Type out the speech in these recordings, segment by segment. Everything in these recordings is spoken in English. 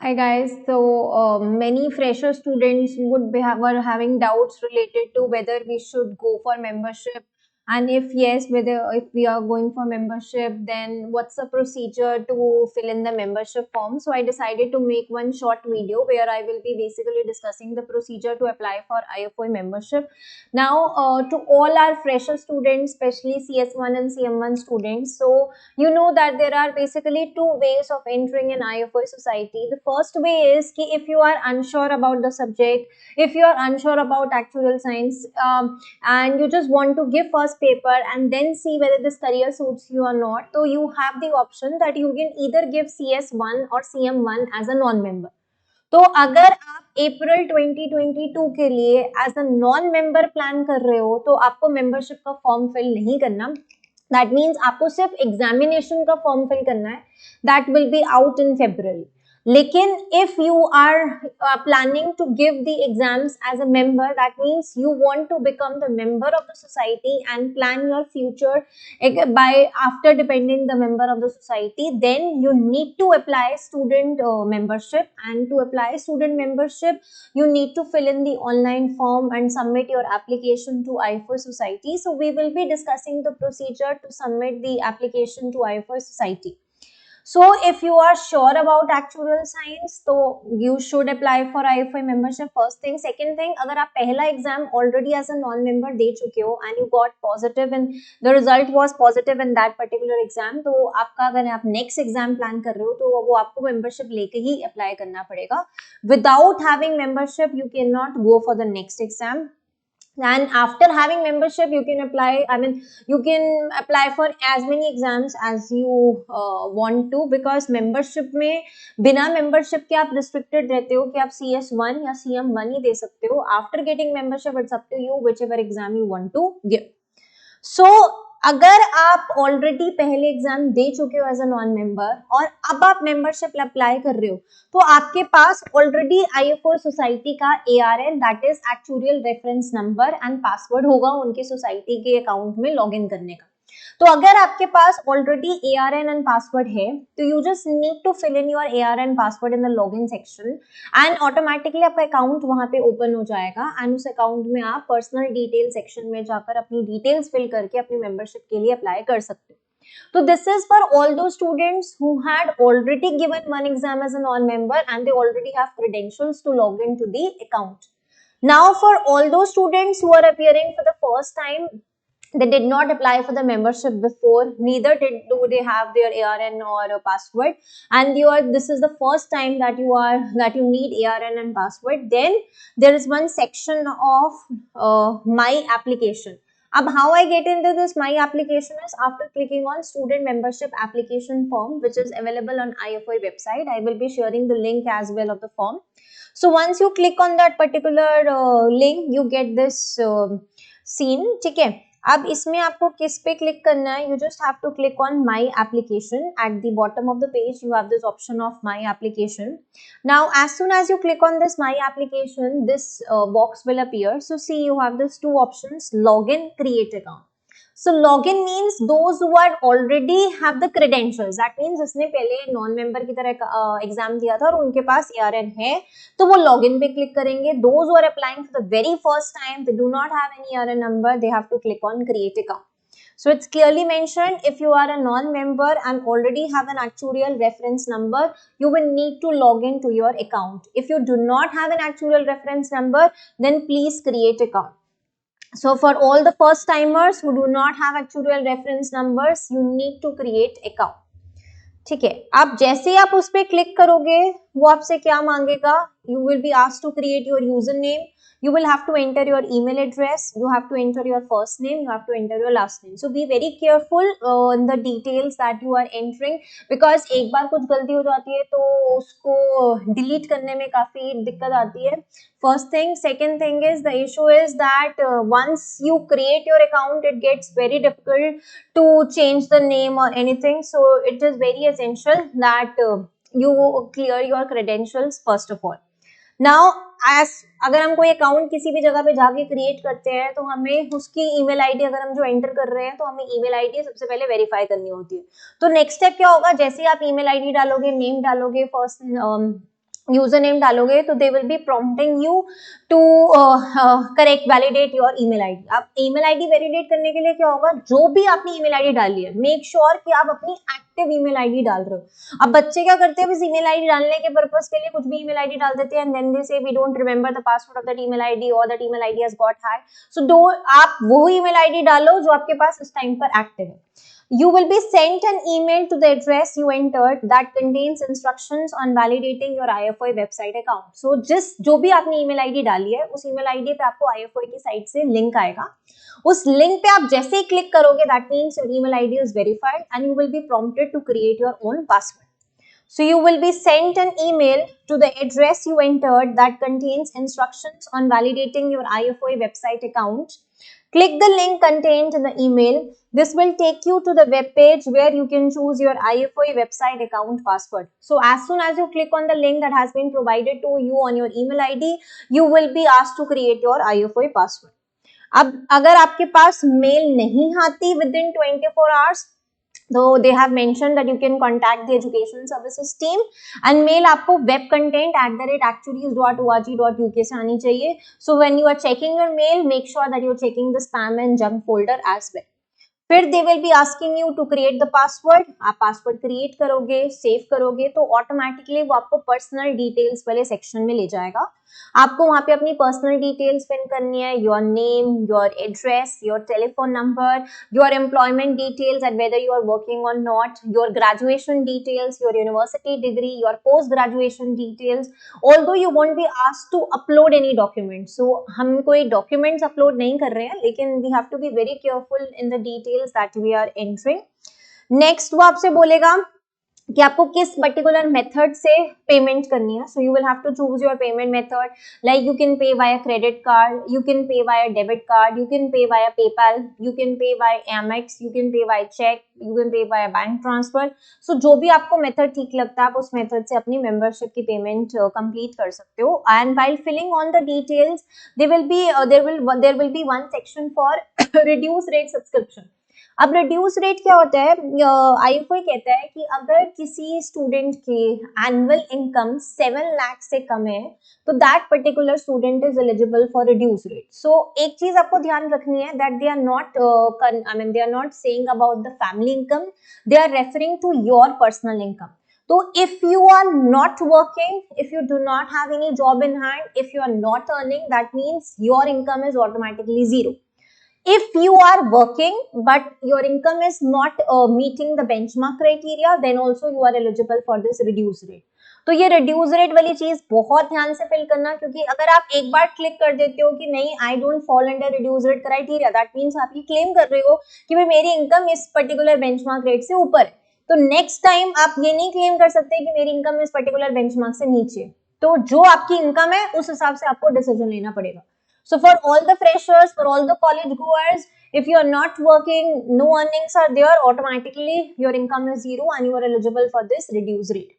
Hi guys, so many fresher students were having doubts related to whether we should go for membership, and if yes, whether if we are going for membership, then what's the procedure to fill in the membership form. So I decided to make one short video where I will be basically discussing the procedure to apply for IFOA membership. Now, to all our fresher students, especially CS1 and CM1 students, so you know that there are basically two ways of entering an IFOA society. The first way is ki if you are unsure about the subject, if you are unsure about actuarial science, and you just want to give first paper and then see whether this career suits you or not, so you have the option that you can either give CS1 or CM1 as a non-member. तो अगर आप अप्रैल 2022 के लिए as a non member plan कर रहे हो तो आपको मेंबरशिप का फॉर्म फिल नहीं करना. दैट मीन्स आपको सिर्फ एग्जामिनेशन का फॉर्म फिल करना है. That will be out in February. लेकिन if you are planning to give the exams as a member, that means you want to become the member of the society and plan your future by after depending the member of the society, then you need to apply student membership. And to apply student membership, you need to fill in the online form and submit your application to IFOA society. So we will be discussing the procedure to submit the application to IFOA society. So if you are sure about actuarial science, so you should apply for IFOA membership. First thing. Second thing, अगर आप पहला exam already as a non-member दे चुके हो and you got positive and the result was positive in that particular exam, तो आपका अगर आप next exam plan कर रहे हो तो वो आपको membership लेके ही apply करना पड़ेगा. Without having membership, you cannot go for the next exam. And after having membership, you can apply, you can apply for as many exams as you want to, because membership में बिना membership के आप restricted रहते हो कि आप CS1 या CM1 ही दे सकते हो. After getting membership, it's up to you whichever exam you want to give. So अगर आप ऑलरेडी पहले एग्जाम दे चुके हो एज अ नॉन मेंबर और अब आप मेंबरशिप अप्लाई कर रहे हो, तो आपके पास ऑलरेडी IFOA सोसाइटी का ARN, that is actuarial reference number, and password होगा उनके सोसाइटी के अकाउंट में लॉगिन करने का. तो अगर आपके पास ऑलरेडी ARN एंड पासवर्ड है, तो you just need to fill in your ARN password in the login section and automatically आपका अकाउंट वहां पे ओपन हो जाएगा. एंड उस अकाउंट में आप पर्सनल डिटेल सेक्शन में जाकर अपनी डिटेल्स फिल करके अपनी मेंबरशिप के लिए अप्लाई कर सकते हो. So this is for all those students who had already given one exam as a non-member and they already have credentials to log into the account. Now for all those students who are appearing for the first time, they did not apply for the membership before, neither do they have their ARN or a password, and this is the first time that you need ARN and password, then there is one section of my application. How I get into this my application is after clicking on student membership application form, which is available on IFOA website. I will be sharing the link as well of the form. So once you click on that particular link, you get this scene. ठीक है, अब इसमें आपको किस पे click करना है? You just have to click on my application. At the bottom of the page you have this option of my application. Now as soon as you click on this my application, this box will appear. So see, you have these two options: login, create account. So login means those who are already have the credentials. That means जिसने पहले non member की तरह exam दिया था और उनके पास ARN है, तो वो login पे क्लिक करेंगे. Those who are applying for the very first time, they do not have any ARN number, they have to click on create account. So it's clearly mentioned, if you are a non-member and already have an actuarial reference number, you will need to log in to your account. If you do not have an actuarial reference number, then please create account. So for all the first timers who do not have actuarial reference numbers, you need to create account. ठीक है, आप जैसे आप उस पर click करोगे, वो आपसे क्या मांगेगा? You will be asked to create your username. You will have to enter your email address. You have to enter your first name. You have to enter your last name. So be very careful in the details that you are entering, because एक बार कुछ गलती हो जाती है तो उसको delete करने में काफी दिक्कत आती है. First thing. Second thing is, the issue is that once you create your account, it gets very difficult to change the name or anything. So it is very essential that you clear your credentials first of all. Now, अगर हम कोई account किसी भी जगह पे जाके create करते हैं, तो हमें उसकी ईमेल आईडी अगर हम जो एंटर कर रहे हैं, तो हमें ईमेल आईडी सबसे पहले वेरीफाई करनी होती है. तो नेक्स्ट स्टेप क्या होगा? जैसे आप ईमेल आईडी डालोगे, नेम डालोगे, फर्स्ट यूजर नेम डालोगे तो they will be prompting you to correct validate your email ID. आप ईमेल आईडी वैलिडेट करने के लिए क्या होगा, जो भी आपने ईमेल आईडी डाली है मेक श्योर कि आप अपनी एक्टिव ईमेल आईडी डाल रहे हो. अब बच्चे क्या करते हैं, बस ईमेल आईडी डालने के पर्पस के लिए कुछ भी ईमेल आईडी डाल देते हैं and then they say we don't remember the password of that email ID और that email ID has got hacked. So दो आप वो ईमेल आईडी डालो जो आपके पास इस टाइम पर एक्टिव है. You will be sent an email to the address you entered that contains instructions on validating your IFOA website account. So जो भी आपने email ID डाली है उस email ID पे आपको IFOA की साइट से लिंक आएगा. उस लिंक पे आप जैसे ही क्लिक करोगे that means your email ID is verified and you will be prompted to create your own password. So you will be sent an email to the address you entered that contains instructions on validating your IFOA website account. Click the link contained in the email. This will take you to the web page where you can choose your IFOA website account password. So as soon as you click on the link that has been provided to you on your email ID, you will be asked to create your IFOA password. अब अगर आपके पास mail नहीं आती within 24 hours, though they have mentioned that you can contact the education services team and mail आपको webcontent@actuaries.org.uk से आनी चाहिए. So when you are checking your mail, make sure that you are checking the spam and junk folder as well. फिर they will be asking you to create the password. आप password create करोगे, save करोगे तो automatically वो आपको personal details वाले section में ले जाएगा. आपको वहां पे अपनी पर्सनल डिटेल्स फिल करनी है, your name, your address, your telephone number, your employment details and whether you are working or not, your graduation details, your university degree, your post graduation details. Although you won't be asked to upload any document. So हम कोई documents upload नहीं कर रहे हैं, लेकिन we have to be very careful in the details that we are entering. Next वो आपसे बोलेगा कि आपको किस पर्टिकुलर मेथड से पेमेंट करनी है. So you will have to choose your payment method. Like you can pay via credit card, you can pay via debit card, you can pay via PayPal, you can pay via Amex, you can pay via cheque, you can pay via bank transfer. So जो भी आपको method ठीक लगता है आप उस method से अपनी मेंबरशिप की पेमेंट कंप्लीट कर सकते हो. And while filling on the details there will be one section for reduce rate subscription. अब रिड्यूस रेट क्या होता है, आईएफओए कहता है कि अगर किसी स्टूडेंट की एनुअल इनकम 7 लाख से कम है तो that particular student is eligible for reduce rate. So एक चीज आपको ध्यान रखनी है that they are not saying about the family income, they are referring to your personal income. So if you are not working, if you do not have any job in hand, if you are not earning, that means your income is automatically zero. If you are working but your income is not meeting the benchmark criteria, then also you are eligible for this reduced rate. तो ये reduce rate वाली चीज बहुत ध्यान से fill करना, क्योंकि अगर आप एक बार क्लिक कर देते हो कि नहीं I don't fall under reduce rate criteria, that means आप ये क्लेम कर रहे हो कि भाई मेरी इनकम इस पर्टिकुलर बेंचमार्क रेट से ऊपर है. तो नेक्स्ट टाइम आप ये नहीं क्लेम कर सकते कि मेरी इनकम इस पर्टिकुलर बेंचमार्क से नीचे. तो जो आपकी इनकम है उस हिसाब से आपको डिसीजन लेना पड़ेगा. So for all the freshers, for all the college goers, if you are not working, no earnings are there, automatically your income is zero and you are eligible for this reduced rate.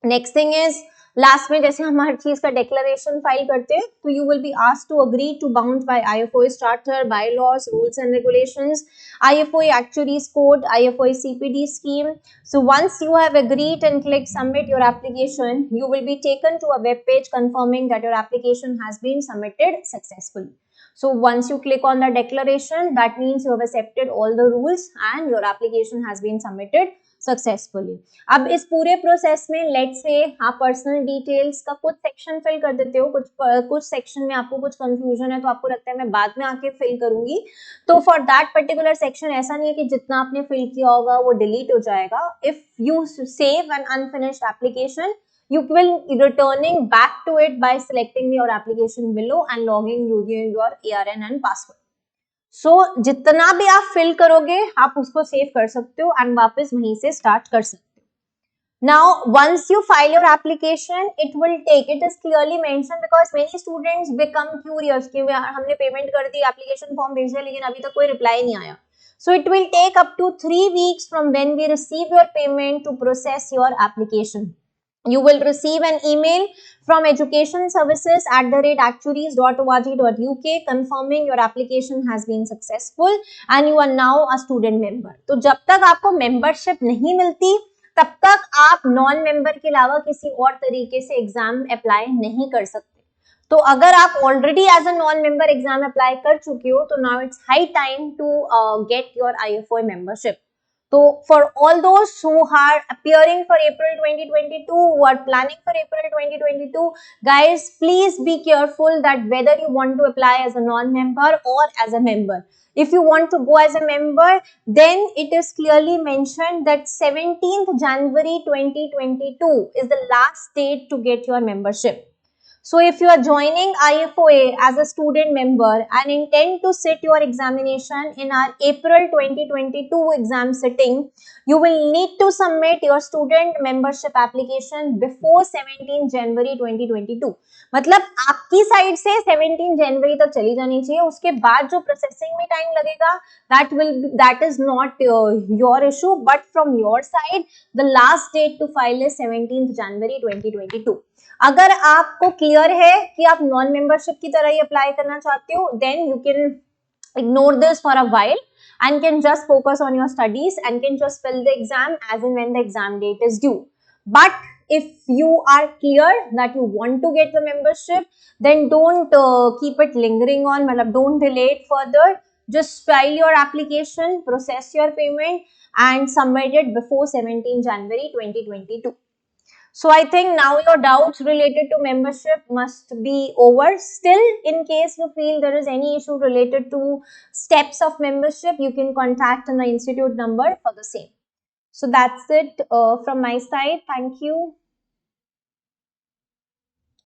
Next thing is, last में जैसे हम हर चीज का declaration file करते हैं तो you will be asked to agree to bound by IFOA charter, bylaws, rules and regulations, IFOA actuaries code, IFOA CPD scheme. So once you have agreed and click submit your application, you will be taken to a web page confirming that your application has been submitted successfully. So once you click on the declaration, that means you have accepted all the rules and your application has been submitted successfully. अब इस पूरे process में let's say आप personal details का कुछ section fill कर देते हो, कुछ सेक्शन में आपको कुछ कंफ्यूजन है तो आपको लगता है मैं बाद में आके फिल करूंगी, तो फॉर दैट पर्टिकुलर सेक्शन ऐसा नहीं है कि जितना आपने फिल किया होगा वो डिलीट हो जाएगा. If you save an unfinished application, you will returning back to it by selecting your application below and logging using your ARN and password. So जितना भी आप फिल करोगे आप उसको सेव कर सकते हो एंड वापस वहीं से स्टार्ट कर सकते हो. Now once you file your application, it will take, it is clearly mentioned because many students become curious कि हमने पेमेंट कर दी, एप्लीकेशन फॉर्म भेज दिया लेकिन अभी तक कोई रिप्लाई नहीं आया. So it will take up to 3 weeks from when we receive your payment to process your application. You will receive an email from education services @actuaries.org.uk confirming your application has been successful and you are now a student member. तो जब तक आपको membership नहीं मिलती तब तक आप non member के अलावा किसी और तरीके से एग्जाम अप्लाई नहीं कर सकते। तो अगर आप already as a non member exam apply कर चुके हो तो now it's high time to get your IFOA membership. So for all those who are appearing for April 2022, who are planning for April 2022, guys, please be careful that whether you want to apply as a non-member or as a member. If you want to go as a member, then it is clearly mentioned that 17th January 2022 is the last date to get your membership. So if you are joining IFOA as a student member and intend to sit your examination in our April 2022 exam sitting, you will need to submit your student membership application before 17 January 2022. मतलब आपकी side से 17 जनवरी तक चली जानी चाहिए, उसके बाद जो प्रोसेसिंग में टाइम लगेगा that is not your issue, but from your side the last date to file is 17th January 2022. अगर आपको क्लियर है कि आप नॉन मेंबरशिप की तरह ही अप्लाई करना चाहते हो, then you can ignore this for a while and can just focus on your studies and can just fill the exam as and when the exam date is due. But if you are clear that you want to get the membership, then don't keep it lingering on, don't delay it further. Just file your application, process your payment and submit it before 17 January 2022. So I think now your doubts related to membership must be over. Still, in case you feel there is any issue related to steps of membership, you can contact the institute number for the same. So that's it from my side. Thank you.